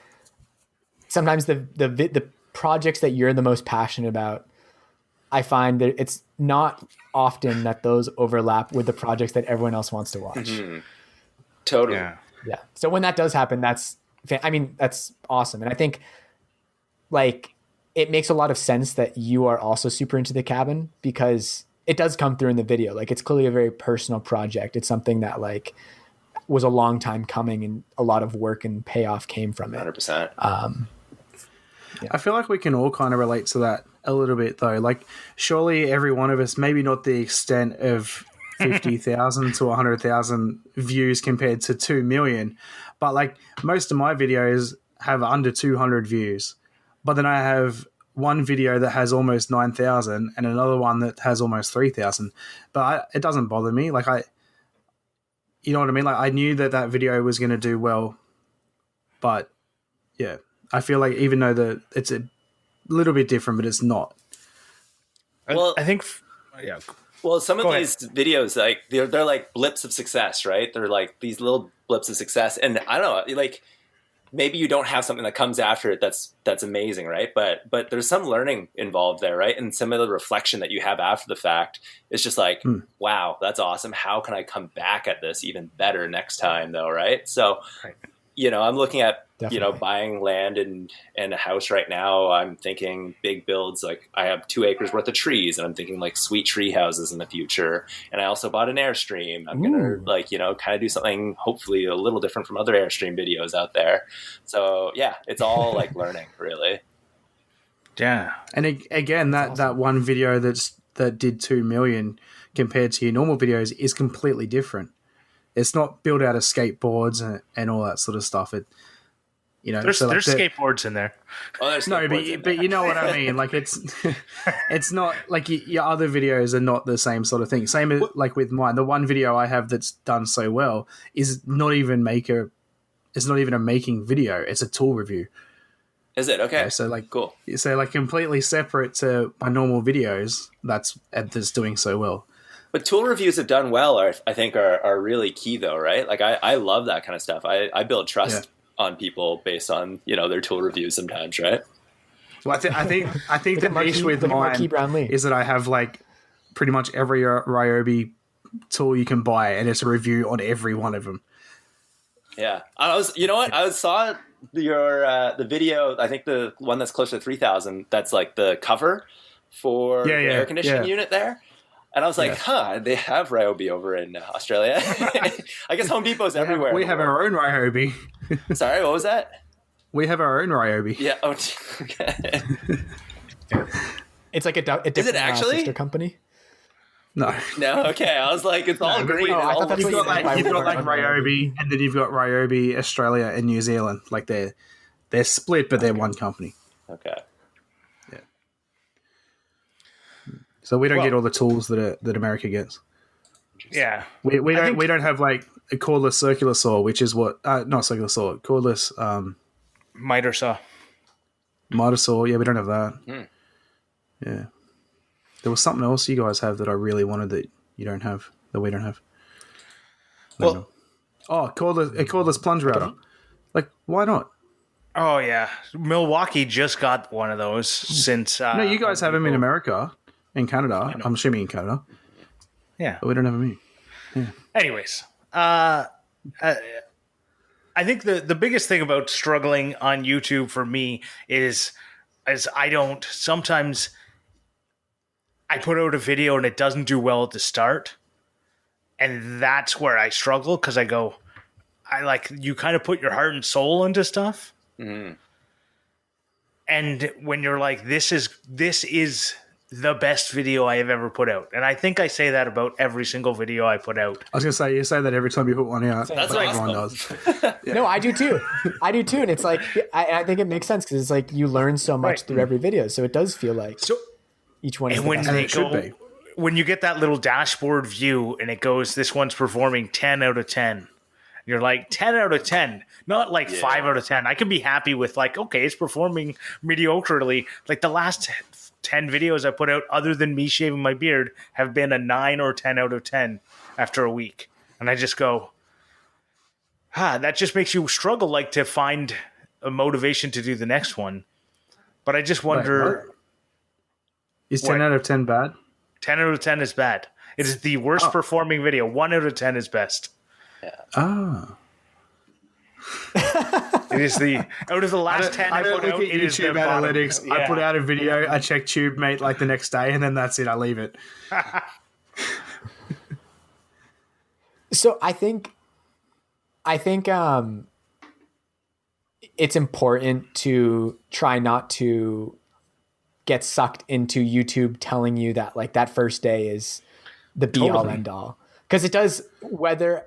sometimes the projects that you're the most passionate about, I find that it's not often that those overlap with the projects that everyone else wants to watch. Mm-hmm. Totally. Yeah. So when that does happen, that's awesome. And I think like it makes a lot of sense that you are also super into the cabin, because it does come through in the video. Like it's clearly a very personal project. It's something that like was a long time coming, and a lot of work and payoff came from it. 100%. I feel like we can all kind of relate to that a little bit, though. Like, surely every one of us, maybe not the extent of 50,000 to 100,000 views compared to 2 million. But like most of my videos have under 200 views. But then I have one video that has almost 9,000 and another one that has almost 3,000. But it doesn't bother me. Like you know what I mean? Like I knew that video was going to do well. But yeah, I feel like even though it's a little bit different, but it's not. Well, I think, yeah. Well, some of these videos, like they're like blips of success, right? They're like these little blips of success, and I don't know, like maybe you don't have something that comes after it that's amazing, right? But there's some learning involved there, right? And some of the reflection that you have after the fact is just like, wow, that's awesome. How can I come back at this even better next time, though, right? So, I'm looking at buying land and a house right now. I'm thinking big builds. Like I have 2 acres worth of trees, and I'm thinking like sweet tree houses in the future. And I also bought an Airstream. I'm gonna kind of do something hopefully a little different from other Airstream videos out there. So yeah, it's all like learning, really. Yeah. And again, that one video that did 2 million compared to your normal videos is completely different. It's not built out of skateboards and all that sort of stuff. There's skateboards in there. Oh, there's no, but you know what I mean. Like it's not like your other videos are not the same sort of thing. Same as, like with mine. The one video I have that's done so well is not even It's not even a making video. It's a tool review. Is it okay? So like cool. So like completely separate to my normal videos. That's doing so well. But tool reviews have done well, I think are really key though, right? Like I love that kind of stuff. I build trust on people based on, their tool reviews sometimes, right? Well, I think the niche with mine is that I have like pretty much every Ryobi tool you can buy, and it's a review on every one of them. Yeah. I saw the video, I think the one that's close to 3,000, that's like the cover for the air conditioning unit there. And I was like, they have Ryobi over in Australia. I guess Home Depot's everywhere. We have our own Ryobi. Sorry, what was that? We have our own Ryobi. Yeah. Oh, okay. It's like a different Is it actually? sister company. No. Okay. I was like, it's all green. You've got like Ryobi, and then you've got Ryobi Australia and New Zealand. Like they're split, but they're one company. Okay. So we don't get all the tools that America gets. Yeah, we don't have like a cordless circular saw, which is what not circular saw, cordless miter saw. Miter saw. Yeah, we don't have that. Yeah, there was something else you guys have that I really wanted that you don't have, that we don't have. Cordless plunge router. Like, why not? Oh yeah, Milwaukee just got one of those since. No, you guys have them in America. In Canada, I'm assuming in Canada. Yeah. But we don't have them here. Yeah. Anyways, I think the biggest thing about struggling on YouTube for me is sometimes I put out a video and it doesn't do well at the start. And that's where I struggle, because you kind of put your heart and soul into stuff. Mm-hmm. And when you're like, this is the best video I have ever put out. And I think I say that about every single video I put out. I was going to say, you say that every time you put one out. That's what everyone does. Yeah. No, I do too. And it's like, I think it makes sense, because it's like you learn so much through every video. So it does feel like each one is the best. It should be. When you get that little dashboard view and it goes, this one's performing 10 out of 10. You're like, 10 out of 10, not like 5 out of 10. I can be happy with like, okay, it's performing mediocrely. Like the last 10 videos I put out, other than me shaving my beard, have been a 9 or 10 out of 10 after a week. And I just go, that just makes you struggle, like, to find a motivation to do the next one. But I just wonder... Is 10 out of 10 bad? 10 out of 10 is bad. It is the worst performing video. 1 out of 10 is best. Yeah. It is out of the last 10 I put out, it is the analytics. I put out a video, I check TubeMate like the next day, and then that's it. I leave it. So I think it's important to try not to get sucked into YouTube telling you that like that first day is the be all end all. Because it does, whether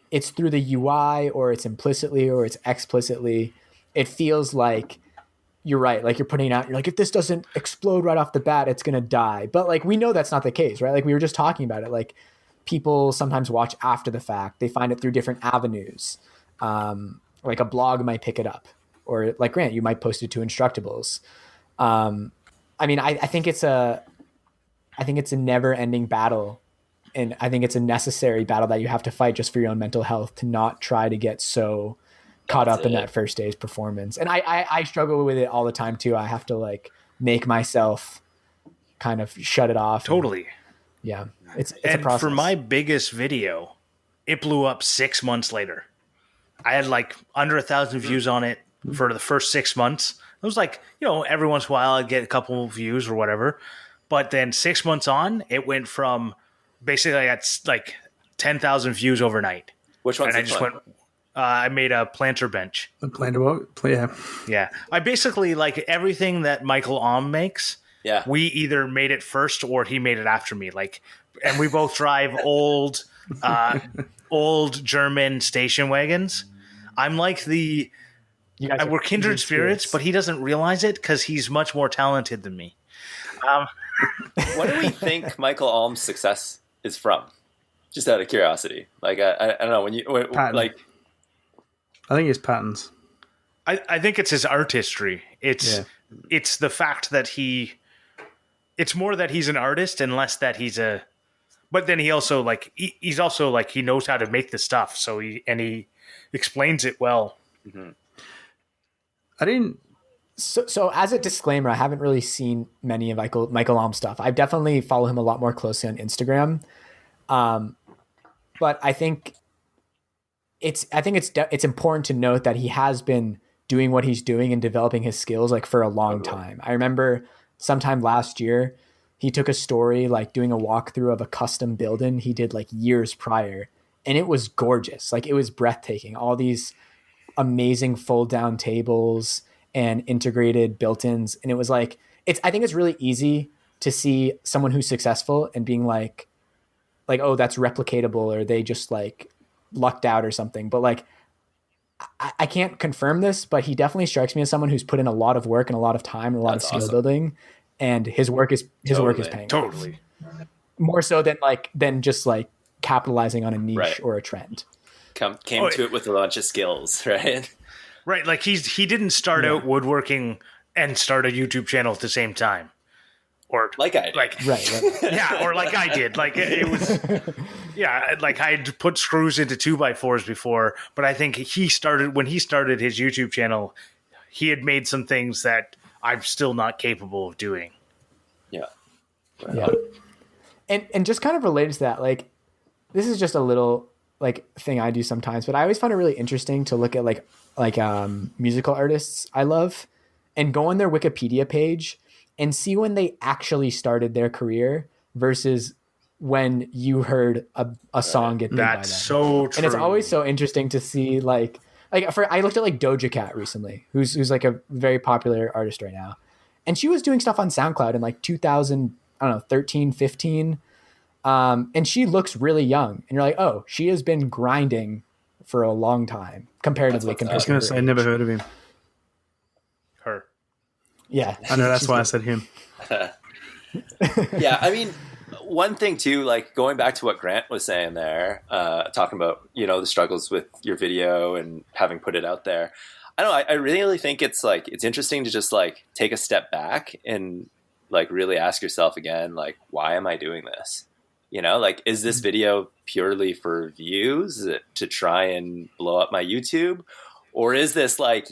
it's through the UI or it's implicitly or it's explicitly, it feels like you're right. Like you're putting it out, you're like, if this doesn't explode right off the bat, it's going to die. But like, we know that's not the case, right? Like we were just talking about it. Like people sometimes watch after the fact. They find it through different avenues. Like a blog might pick it up, or like Grant, you might post it to Instructables. I mean, I think it's a never ending battle. And I think it's a necessary battle that you have to fight just for your own mental health, to not try to get so caught up in that first day's performance. And I struggle with it all the time too. I have to like make myself kind of shut it off. Totally. Yeah. It's and a process. for my biggest video, it blew up 6 months later. I had like under 1,000 views on it for the first 6 months. It was like, every once in a while I'd get a couple views or whatever. But then 6 months on, it went from basically I got like 10,000 views overnight. Which one's and I just went, I made a planter bench. The planter boat? Yeah. Yeah. I basically like everything that Michael Ohm makes. Yeah. We either made it first or he made it after me. Like, and we both drive old German station wagons. I'm like we're kindred spirits, but he doesn't realize it because he's much more talented than me. What do we think Michael Ohm's success is from? Just out of curiosity. Like, I don't know, like, I think it's patterns. I think it's his artistry. It's the fact that it's more that he's an artist and less that he's but then he also like, he's also like, he knows how to make the stuff. So he explains it well. Mm-hmm. I didn't. So as a disclaimer, I haven't really seen many of Michael Ohm stuff. I definitely follow him a lot more closely on Instagram. But I think it's important to note that he has been doing what he's doing and developing his skills like for a long time. I remember sometime last year, he took a story, like doing a walkthrough of a custom building he did like years prior. And it was gorgeous. Like it was breathtaking. All these amazing fold down tables and integrated built-ins. And it was like, I think it's really easy to see someone who's successful and being like, oh, that's replicatable, or they just like lucked out or something. But like, I can't confirm this, but he definitely strikes me as someone who's put in a lot of work and a lot of time and a lot of skill building, and his work is paying totally more so than just like capitalizing on a niche or a trend. Came to it with a bunch of skills, right? Right, like he didn't start out woodworking and start a YouTube channel at the same time, or like I did. Right. Yeah, or like I did. Like it was, like I'd put screws into 2x4s before, but I think when he started his YouTube channel, he had made some things that I'm still not capable of doing. Yeah. Yeah. And just kind of related to that, like this is just a little like thing I do sometimes, but I always find it really interesting to look at like musical artists I love and go on their Wikipedia page and see when they actually started their career versus when you heard a song get made by them. That's so true. And it's always so interesting to see I looked at like Doja Cat recently, who's like a very popular artist right now. And she was doing stuff on SoundCloud in like 2013, 15. And she looks really young. And you're like, oh, she has been grinding for a long time comparatively. I was going to say, I never heard of him. Her. Yeah. I know, that's why I said him. Yeah, I mean, one thing too, like going back to what Grant was saying there, talking about, the struggles with your video and having put it out there. I don't know, I really think it's interesting to just like take a step back and like really ask yourself again, like, why am I doing this? Like, is this video purely for views? Is it to try and blow up my YouTube? Or is this like,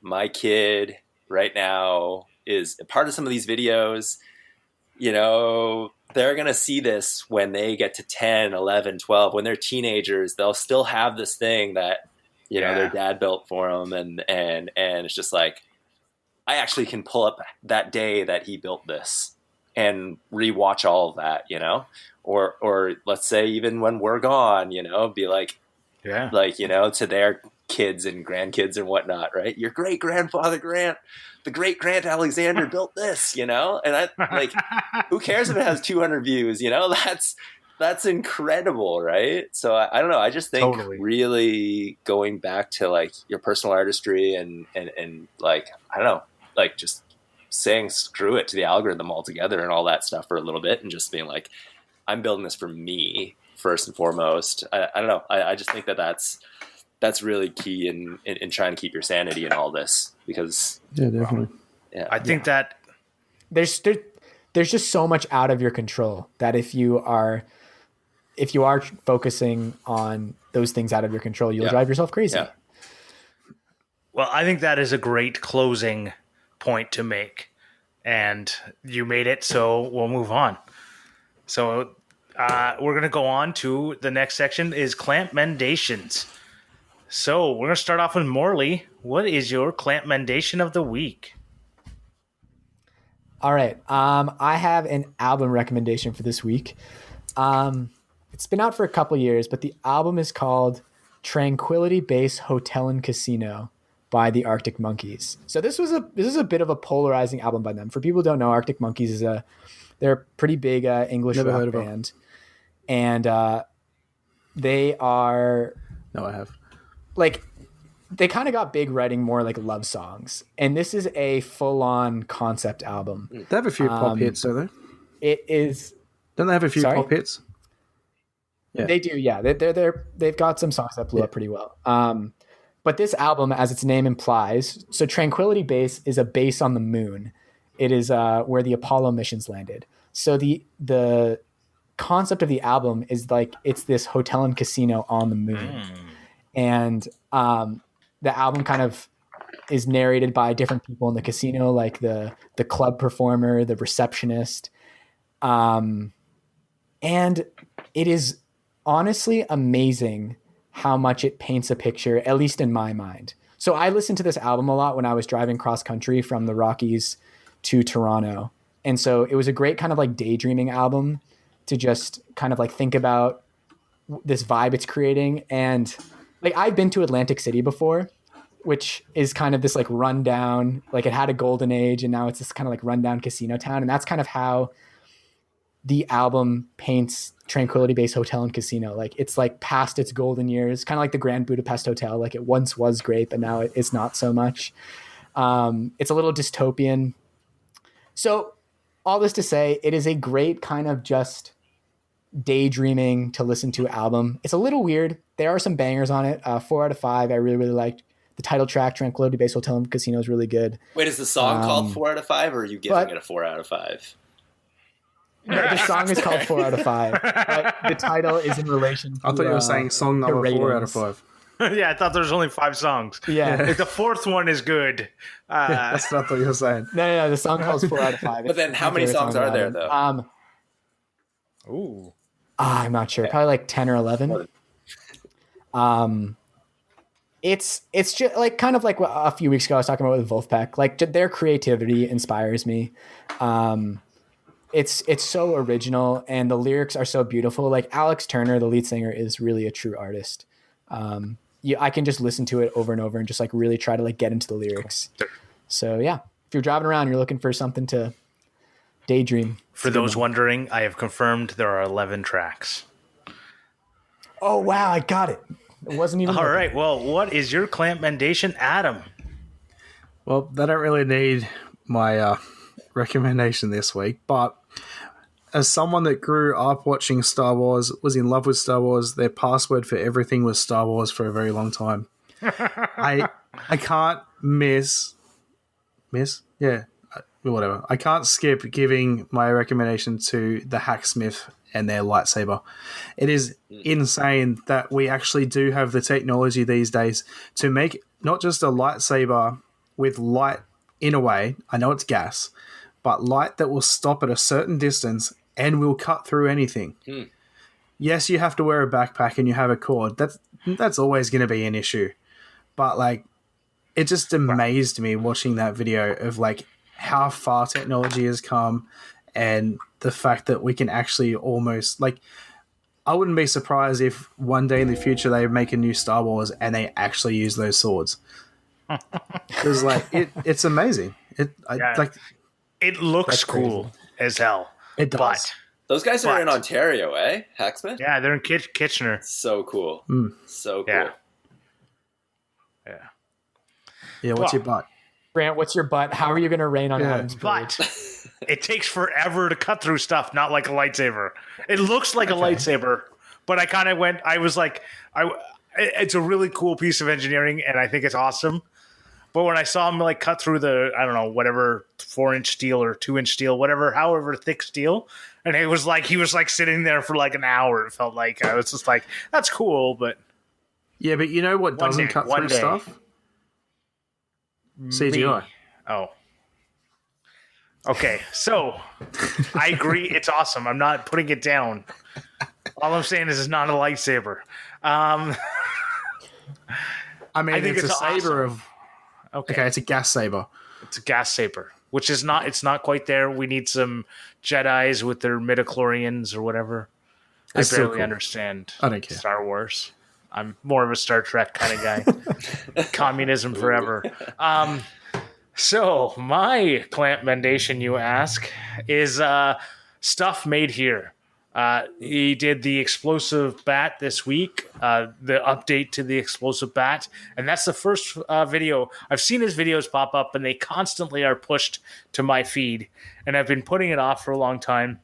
my kid right now is a part of some of these videos, they're going to see this when they get to 10, 11, 12, when they're teenagers, they'll still have this thing that, their dad built for them. And it's just like, I actually can pull up that day that he built this and rewatch all of that, or let's say even when we're gone, be like, to their kids and grandkids and whatnot, right? Your great grandfather Grant, the great Grant Alexander built this, and I like, who cares if it has 200 views? That's incredible, right? So I don't know. I just think really going back to like your personal artistry and like, I don't know, like just saying screw it to the algorithm altogether and all that stuff for a little bit and just being like, I'm building this for me first and foremost. I don't know. I just think that's really key in trying to keep your sanity in all this because definitely. Yeah, I think that there's just so much out of your control that if you are focusing on those things out of your control, you'll drive yourself crazy. Yeah. Well, I think that is a great closing point to make, and you made it, so we'll move on. So we're going to go on to the next section is clamp mendations. So we're going to start off with Morley. What is your clamp mendation of the week? All right. I have an album recommendation for this week. It's been out for a couple years, but the album is called Tranquility Base Hotel and Casino by the Arctic Monkeys. So this is a bit of a polarizing album by them. For people who don't know, Arctic Monkeys they're a pretty big English rock band. And they are... No, I have. Like, they kind of got big writing more like love songs. And this is a full-on concept album. They have a few pop hits, don't they? It is... Don't they have a few pop hits? Yeah. They do, yeah. They've got some songs that blew up pretty well. But this album, as its name implies, so Tranquility Base is a base on the moon. It is where the Apollo missions landed. So the concept of the album is like it's this hotel and casino on the moon. And the album kind of is narrated by different people in the casino, like the club performer, the receptionist. And it is honestly amazing how much it paints a picture, at least in my mind. So I listened to this album a lot when I was driving cross country from the Rockies to Toronto. And so it was a great kind of like daydreaming album to just kind of like think about this vibe it's creating. And like I've been to Atlantic City before, which is kind of this like rundown, like it had a golden age and now it's this kind of like rundown casino town. And that's kind of how the album paints Tranquility Base Hotel and Casino. Like it's like past its golden years, kind of like the Grand Budapest Hotel. Like it once was great, but now it's not so much. It's a little dystopian. So all this to say, it is a great kind of just daydreaming to listen to album. It's a little weird. There are some bangers on it. 4 out of 5. I really, really liked the title track. Tranquility Base Hotel and Casino is really good. Wait, is the song called 4 out of 5 or are you giving it a 4 out of 5? No, the song is called 4 out of 5. But the title is in relation to... I thought you were saying song number 4 out of 5. Yeah, I thought there was only 5 songs. Yeah. Like the 4th one is good. That's not what you were saying. No, the song calls 4 out of 5. But then how many songs are there, though? Ooh. I'm not sure. Probably like 10 or 11. It's just like kind of like what a few weeks ago I was talking about with Wolfpack. Like their creativity inspires me. It's so original and the lyrics are so beautiful. Like Alex Turner, the lead singer, is really a true artist. I can just listen to it over and over and just like really try to like get into the lyrics. So yeah, if you're driving around, you're looking for something to daydream. For those wondering, I have confirmed there are 11 tracks. Oh wow, I got it. It wasn't even. All right. Well, what is your clamp mendation, Adam? Well, they don't really need my recommendation this week, but as someone that grew up watching Star Wars, was in love with Star Wars, their password for everything was Star Wars for a very long time. I can't whatever. I can't skip giving my recommendation to the Hacksmith and their lightsaber. It is insane that we actually do have the technology these days to make not just a lightsaber with light in a way, I know it's gas, but light that will stop at a certain distance and will cut through anything. Yes, you have to wear a backpack and you have a cord. That's always going to be an issue. But like, it just amazed me watching that video of like how far technology has come and the fact that we can actually almost like, I wouldn't be surprised if one day in the future they make a new Star Wars and they actually use those swords. Because like it's amazing. It looks cool as hell. It does. Those guys are But- in Ontario, eh? Hacksmith? Yeah, they're in Kitchener. So cool. So cool. Yeah. Yeah, what's your butt? Grant, what's your butt? How are you going to rain on Adam's bird? But it takes forever to cut through stuff, not like a lightsaber. It looks like a lightsaber, but I was like, it's a really cool piece of engineering, and I think it's awesome. But when I saw him like cut through the, I don't know, whatever 4-inch steel or 2-inch steel, however thick steel, and he was like sitting there for like an hour. It felt like I was just like, that's cool, but Yeah, but you know what doesn't cut through stuff? CGI. Oh. Okay, so I agree. It's awesome. I'm not putting it down. All I'm saying is it's not a lightsaber. I mean, I think it's a it's saber of. Okay, it's a gas saber. It's a gas saber, which is not. It's not quite there. We need some Jedis with their midichlorians or whatever. It's I so barely cool. understand. I don't care. Star Wars. I'm more of a Star Trek kind of guy. Communism forever. So my commendation, you ask, is stuff made here. He did the explosive bat this week, the update to the explosive bat, and that's the first video. I've seen his videos pop up, and they constantly are pushed to my feed, and I've been putting it off for a long time,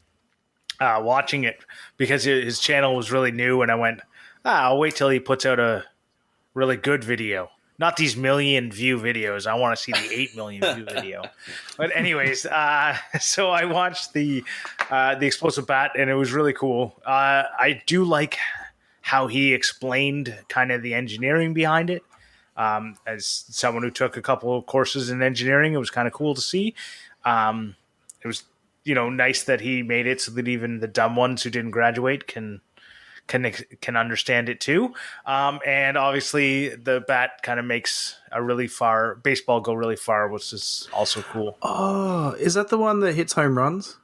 watching it, because his channel was really new, and I went, I'll wait till he puts out a really good video. Not these 1 million view videos. I want to see the 8 million view video. But anyways, so I watched the explosive bat, and it was really cool. I do like how he explained kind of the engineering behind it. As someone who took a couple of courses in engineering, it was kind of cool to see. It was, nice that he made it so that even the dumb ones who didn't graduate can understand it too. And obviously the bat kind of makes baseball go really far, which is also cool. Oh, is that the one that hits home runs?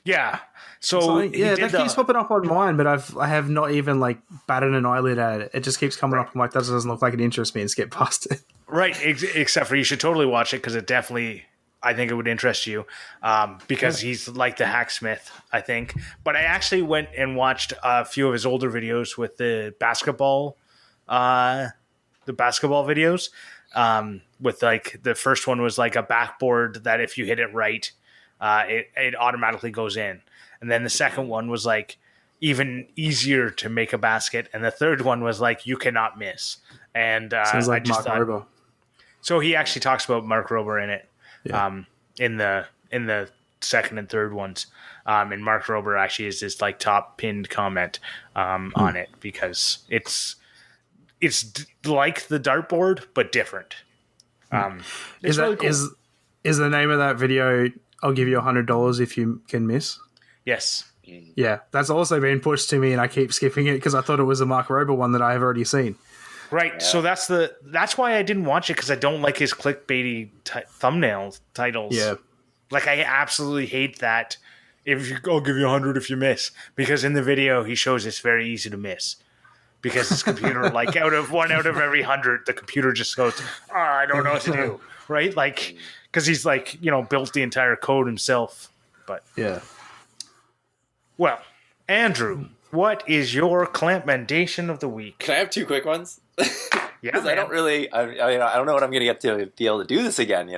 Yeah. So that keeps popping up on mine, but I have not even like batted an eyelid at it. It just keeps coming up. I'm like, that doesn't look like it interests me, and skip past it. Right. Except for you should totally watch it, because it definitely, I think it would interest you, because he's like the hacksmith, I think. But I actually went and watched a few of his older videos with the basketball videos. With like the first one was like a backboard that if you hit it right, it automatically goes in. And then the second one was like even easier to make a basket. And the third one was like, you cannot miss. And sounds like Mark Rober. So he actually talks about Mark Rober in it. Yeah. In the second and third ones, and Mark Rober actually is his like top pinned comment on it, because it's like the dartboard but different. Is really cool. Is the name of that video? I'll give you $100 if you can miss. Yes. Yeah, that's also been pushed to me, and I keep skipping it because I thought it was a Mark Rober one that I have already seen. Right, so that's why I didn't watch it, because I don't like his clickbaity thumbnail titles. Yeah, like I absolutely hate that. I'll give you 100 if you miss, because in the video he shows it's very easy to miss, because his computer, like out of every 100, the computer just goes, I don't know what to do, right? Like, because he's like built the entire code himself. But yeah. Well, Andrew, what is your commendation of the week? Can I have 2 quick ones? Yeah, because I don't really, I don't know when I'm going to get to be able to do this again,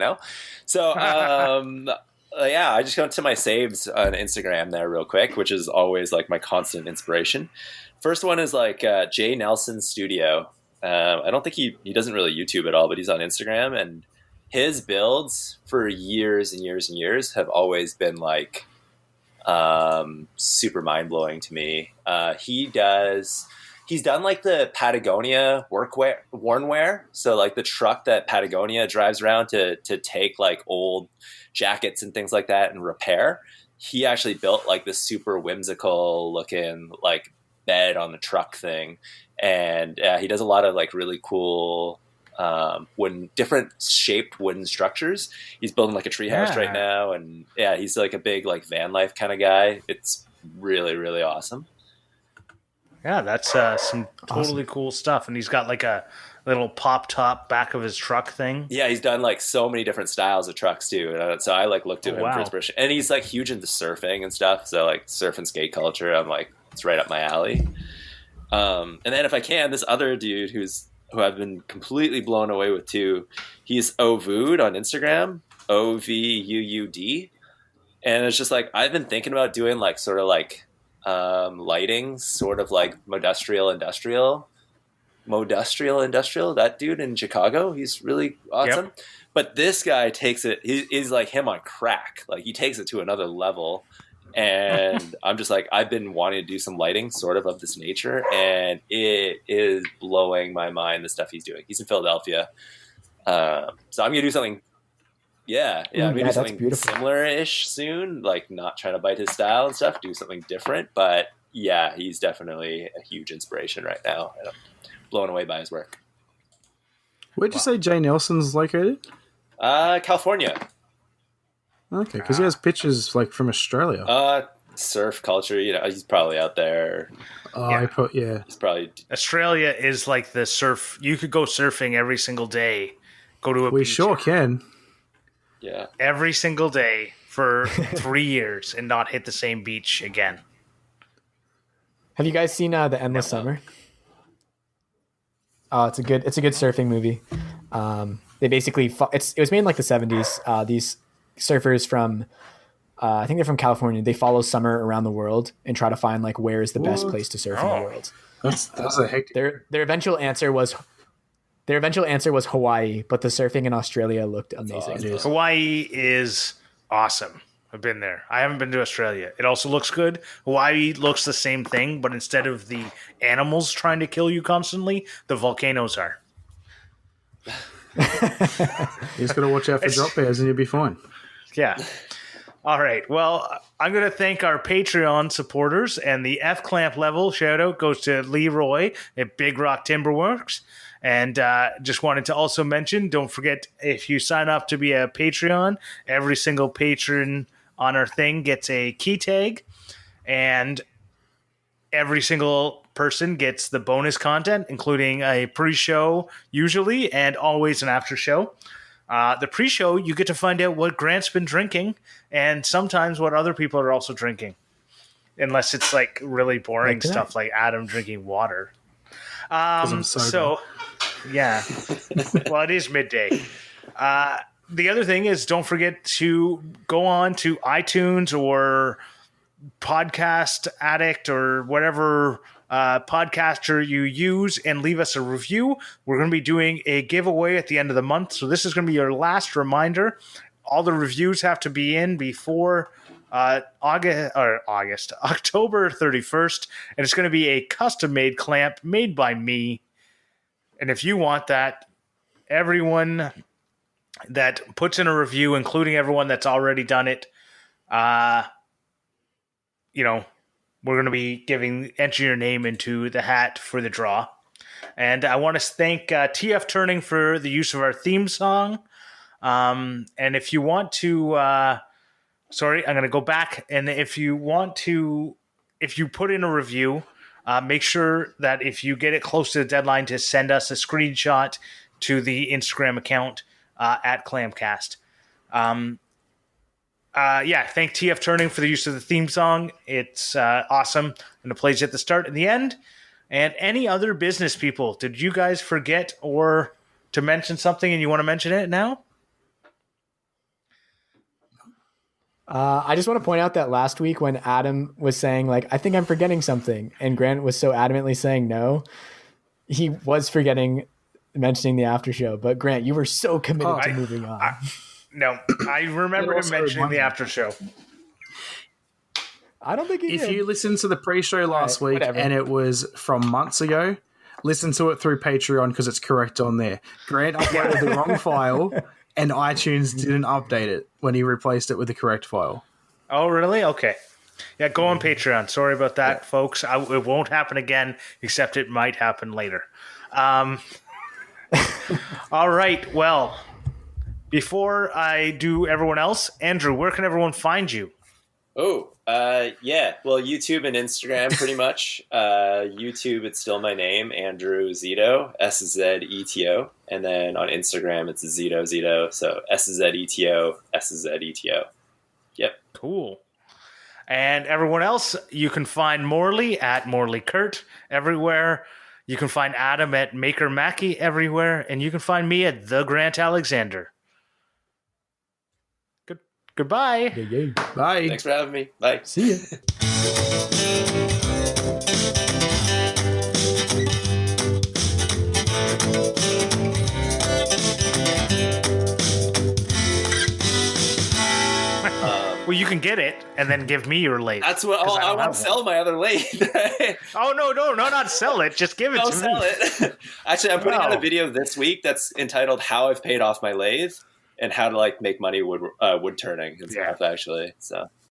So, yeah, I just got to my saves on Instagram there real quick, which is always like my constant inspiration. First one is like Jay Nelson Studio. I don't think he doesn't really YouTube at all, but he's on Instagram, and his builds for years and years and years have always been like super mind blowing to me. He's done like the Patagonia worn wear. So like the truck that Patagonia drives around to take like old jackets and things like that and repair. He actually built like this super whimsical looking like bed on the truck thing. And he does a lot of like really cool different shaped wooden structures. He's building like a treehouse right now. And yeah, he's like a big like van life kind of guy. It's really, really awesome. Yeah, that's some totally cool stuff. And he's got like a little pop top back of his truck thing. Yeah, he's done like so many different styles of trucks too. So I like looked at him for inspiration, and he's like huge into surfing and stuff. So like surf and skate culture, I'm like, it's right up my alley. And then if I can, this other dude who I've been completely blown away with too. He's Ovuud on Instagram, Ovuud, and it's just like I've been thinking about doing like sort of like lighting, sort of like Modustrial Industrial. That dude in Chicago, he's really awesome. Yep. But this guy takes it, he's like him on crack. Like he takes it to another level. And I'm just like, I've been wanting to do some lighting sort of this nature, and it is blowing my mind, the stuff he's doing. He's in Philadelphia. So I'm going to do something. I'm going to do something similar-ish soon, like not trying to bite his style and stuff, do something different. But yeah, he's definitely a huge inspiration right now. And I'm blown away by his work. Where'd you say Jay Nelson's located? California. Okay, because he has pictures like from Australia. Surf culture, he's probably out there. He's probably. Australia is like the surf. You could go surfing every single day. Go to a beach. We sure can. Yeah. Every single day for 3 years and not hit the same beach again. Have you guys seen The Endless Summer? Oh, it's a good surfing movie. They basically it was made in like the 70s. These surfers from I think they're from California. They follow summer around the world and try to find like where is the best place to surf in the world. That's a hectic. Their eventual answer was Hawaii, but the surfing in Australia looked amazing. Awesome. Hawaii is awesome. I've been there. I haven't been to Australia. It also looks good. Hawaii looks the same thing, but instead of the animals trying to kill you constantly, the volcanoes are. You just got to watch out for drop bears and you'll be fine. Yeah. All right. Well, I'm going to thank our Patreon supporters, and the F-Clamp level shout out goes to Leroy at Big Rock Timberworks. And just wanted to also mention, don't forget, if you sign up to be a Patreon, every single patron on our thing gets a key tag, and every single person gets the bonus content, including a pre-show usually and always an after show. The pre-show, you get to find out what Grant's been drinking and sometimes what other people are also drinking, unless it's like really boring stuff like Adam drinking water. So yeah, well, it is midday. The other thing is, don't forget to go on to iTunes or Podcast Addict or whatever podcaster you use and leave us a review. We're going to be doing a giveaway at the end of the month, so this is going to be your last reminder. All the reviews have to be in before October 31st, and it's going to be a custom-made clamp made by me. And if you want that, everyone that puts in a review, including everyone that's already done it, we're going to be enter your name into the hat for the draw. And I want to thank TF Turning for the use of our theme song. And if you want to, I'm going to go back. And if you put in a review, make sure that if you get it close to the deadline to send us a screenshot to the Instagram account at Clamcast. Thank TF Turning for the use of the theme song. It's awesome, and it plays at the start and the end. And any other business people, did you guys forget or to mention something and you want to mention it now? I just want to point out that last week when Adam was saying, like, I think I'm forgetting something, and Grant was so adamantly saying no, he was forgetting mentioning the after show. But Grant, you were so committed to moving on. No, I remember him mentioning the after show. I don't think he did. If you listened to the pre-show last week and it was from months ago, listen to it through Patreon because it's correct on there. Grant uploaded the wrong file and iTunes didn't update it when he replaced it with the correct file. Oh, really? Okay. Yeah, go on Patreon. Sorry about that, folks. It won't happen again, except it might happen later. All right, well, before I do everyone else, Andrew, where can everyone find you? Yeah. Well, YouTube and Instagram, pretty much. YouTube, it's still my name, Andrew Szeto, Szeto, and then on Instagram, it's Szeto. So Szeto, Szeto. Yep. Cool. And everyone else, you can find Morley at Morley Kurt everywhere. You can find Adam at Maker Mackie everywhere, and you can find me at The Grant Alexander. Goodbye. Yeah. Bye. Thanks for having me. Bye. See ya. Well, you can get it and then give me your lathe. That's what 'Cause I don't want have to sell my other lathe. Oh, no, not sell it. Just give it I'll to sell me. it. Actually, I'm putting out a video this week that's entitled "How I've Paid Off My Lathe" and how to like make money wood turning and stuff. Actually, so